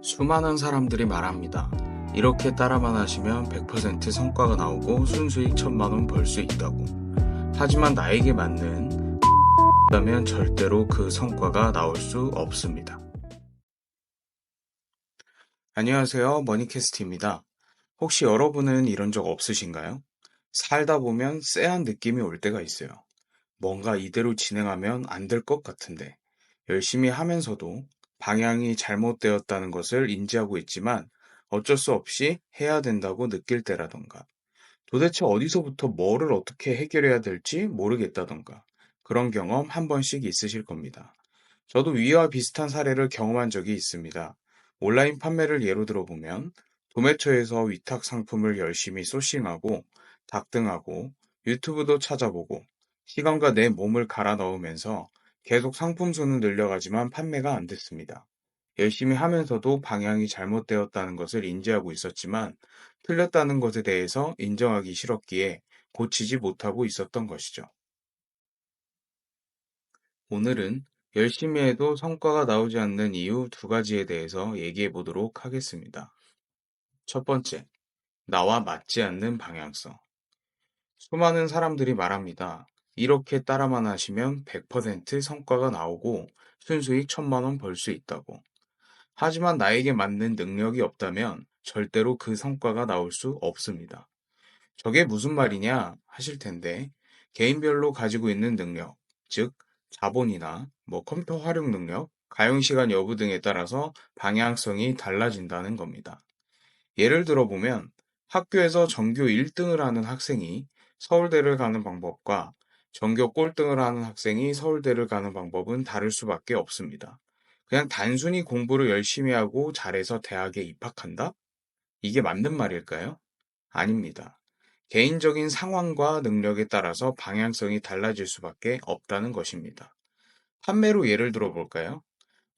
수많은 사람들이 말합니다. 이렇게 따라만 하시면 100% 성과가 나오고 순수익 1000만원 벌 수 있다고. 하지만 나에게 맞는 다면 절대로 그 성과가 나올 수 없습니다. 안녕하세요. 머니캐스트입니다. 혹시 여러분은 이런 적 없으신가요? 살다 보면 쎄한 느낌이 올 때가 있어요. 뭔가 이대로 진행하면 안 될 것 같은데, 열심히 하면서도 방향이 잘못되었다는 것을 인지하고 있지만 어쩔 수 없이 해야 된다고 느낄 때라던가, 도대체 어디서부터 뭐를 어떻게 해결해야 될지 모르겠다던가, 그런 경험 한 번씩 있으실 겁니다. 저도 위와 비슷한 사례를 경험한 적이 있습니다. 온라인 판매를 예로 들어보면 도매처에서 위탁 상품을 열심히 소싱하고 닥등하고 유튜브도 찾아보고 시간과 내 몸을 갈아 넣으면서 계속 상품 수는 늘려가지만 판매가 안 됐습니다. 열심히 하면서도 방향이 잘못되었다는 것을 인지하고 있었지만 틀렸다는 것에 대해서 인정하기 싫었기에 고치지 못하고 있었던 것이죠. 오늘은 열심히 해도 성과가 나오지 않는 이유 두 가지에 대해서 얘기해 보도록 하겠습니다. 첫 번째, 나와 맞지 않는 방향성. 수많은 사람들이 말합니다. 이렇게 따라만 하시면 100% 성과가 나오고 순수익 1000만원 벌 수 있다고. 하지만 나에게 맞는 능력이 없다면 절대로 그 성과가 나올 수 없습니다. 저게 무슨 말이냐 하실 텐데, 개인별로 가지고 있는 능력, 즉 자본이나 컴퓨터 활용 능력, 가용 시간 여부 등에 따라서 방향성이 달라진다는 겁니다. 예를 들어 보면 학교에서 전교 1등을 하는 학생이 서울대를 가는 방법과 전교 꼴등을 하는 학생이 서울대를 가는 방법은 다를 수밖에 없습니다. 그냥 단순히 공부를 열심히 하고 잘해서 대학에 입학한다? 이게 맞는 말일까요? 아닙니다. 개인적인 상황과 능력에 따라서 방향성이 달라질 수밖에 없다는 것입니다. 판매로 예를 들어 볼까요?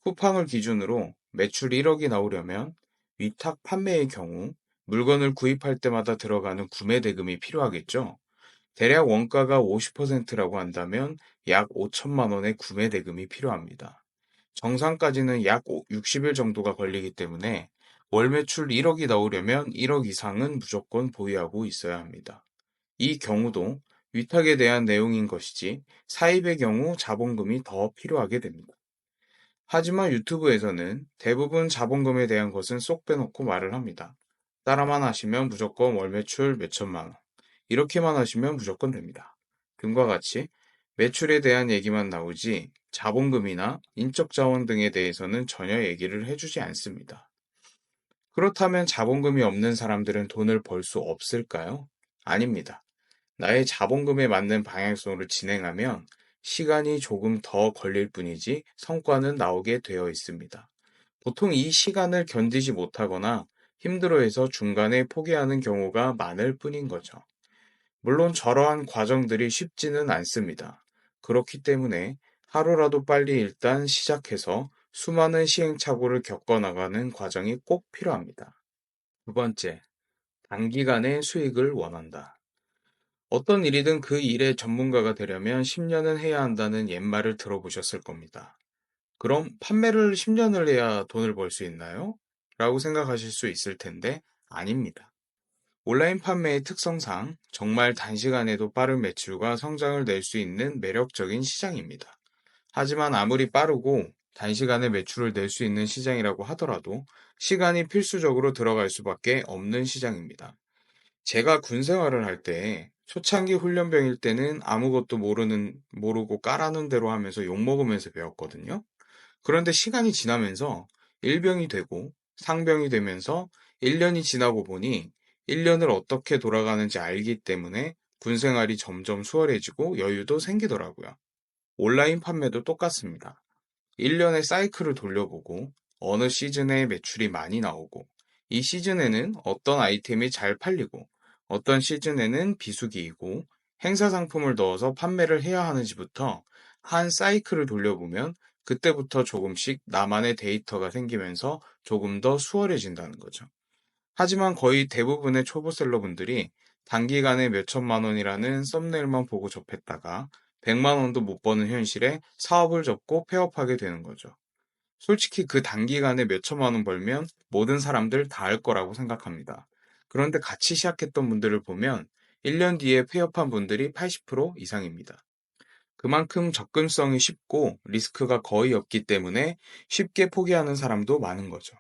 쿠팡을 기준으로 매출 1억이 나오려면 위탁 판매의 경우 물건을 구입할 때마다 들어가는 구매 대금이 필요하겠죠? 대략 원가가 50%라고 한다면 약 5천만 원의 구매 대금이 필요합니다. 정상까지는 약 60일 정도가 걸리기 때문에 월 매출 1억이 나오려면 1억 이상은 무조건 보유하고 있어야 합니다. 이 경우도 위탁에 대한 내용인 것이지 사입의 경우 자본금이 더 필요하게 됩니다. 하지만 유튜브에서는 대부분 자본금에 대한 것은 쏙 빼놓고 말을 합니다. 따라만 하시면 무조건 월 매출 몇천만 원. 이렇게만 하시면 무조건 됩니다. 등과 같이 매출에 대한 얘기만 나오지 자본금이나 인적 자원 등에 대해서는 전혀 얘기를 해주지 않습니다. 그렇다면 자본금이 없는 사람들은 돈을 벌 수 없을까요? 아닙니다. 나의 자본금에 맞는 방향성으로 진행하면 시간이 조금 더 걸릴 뿐이지 성과는 나오게 되어 있습니다. 보통 이 시간을 견디지 못하거나 힘들어해서 중간에 포기하는 경우가 많을 뿐인 거죠. 물론 저러한 과정들이 쉽지는 않습니다. 그렇기 때문에 하루라도 빨리 일단 시작해서 수많은 시행착오를 겪어나가는 과정이 꼭 필요합니다. 두 번째, 단기간에 수익을 원한다. 어떤 일이든 그 일의 전문가가 되려면 10년은 해야 한다는 옛말을 들어보셨을 겁니다. 그럼 판매를 10년을 해야 돈을 벌 수 있나요? 라고 생각하실 수 있을 텐데 아닙니다. 온라인 판매의 특성상 정말 단시간에도 빠른 매출과 성장을 낼 수 있는 매력적인 시장입니다. 하지만 아무리 빠르고 단시간에 매출을 낼 수 있는 시장이라고 하더라도 시간이 필수적으로 들어갈 수밖에 없는 시장입니다. 제가 군 생활을 할 때 초창기 훈련병일 때는 아무것도 모르고 까라는 대로 하면서 욕먹으면서 배웠거든요. 그런데 시간이 지나면서 일병이 되고 상병이 되면서 1년이 지나고 보니 1년을 어떻게 돌아가는지 알기 때문에 군 생활이 점점 수월해지고 여유도 생기더라고요. 온라인 판매도 똑같습니다. 1년의 사이클을 돌려보고 어느 시즌에 매출이 많이 나오고 이 시즌에는 어떤 아이템이 잘 팔리고 어떤 시즌에는 비수기이고 행사 상품을 넣어서 판매를 해야 하는지부터 한 사이클을 돌려보면 그때부터 조금씩 나만의 데이터가 생기면서 조금 더 수월해진다는 거죠. 하지만 거의 대부분의 초보셀러분들이 단기간에 몇천만 원이라는 썸네일만 보고 접했다가 100만 원도 못 버는 현실에 사업을 접고 폐업하게 되는 거죠. 솔직히 그 단기간에 몇 천만 원 벌면 모든 사람들 다 할 거라고 생각합니다. 그런데 같이 시작했던 분들을 보면 1년 뒤에 폐업한 분들이 80% 이상입니다. 그만큼 접근성이 쉽고 리스크가 거의 없기 때문에 쉽게 포기하는 사람도 많은 거죠.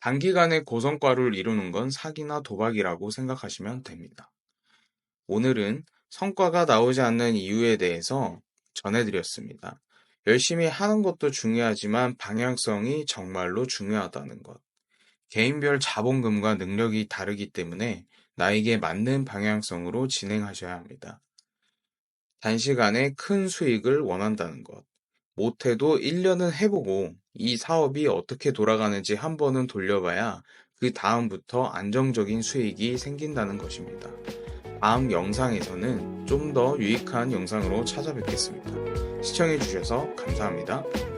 단기간에 고성과를 이루는 건 사기나 도박이라고 생각하시면 됩니다. 오늘은 성과가 나오지 않는 이유에 대해서 전해드렸습니다. 열심히 하는 것도 중요하지만 방향성이 정말로 중요하다는 것. 개인별 자본금과 능력이 다르기 때문에 나에게 맞는 방향성으로 진행하셔야 합니다. 단시간에 큰 수익을 원한다는 것. 못해도 1년은 해보고 이 사업이 어떻게 돌아가는지 한 번은 돌려봐야 그 다음부터 안정적인 수익이 생긴다는 것입니다. 다음 영상에서는 좀 더 유익한 영상으로 찾아뵙겠습니다. 시청해주셔서 감사합니다.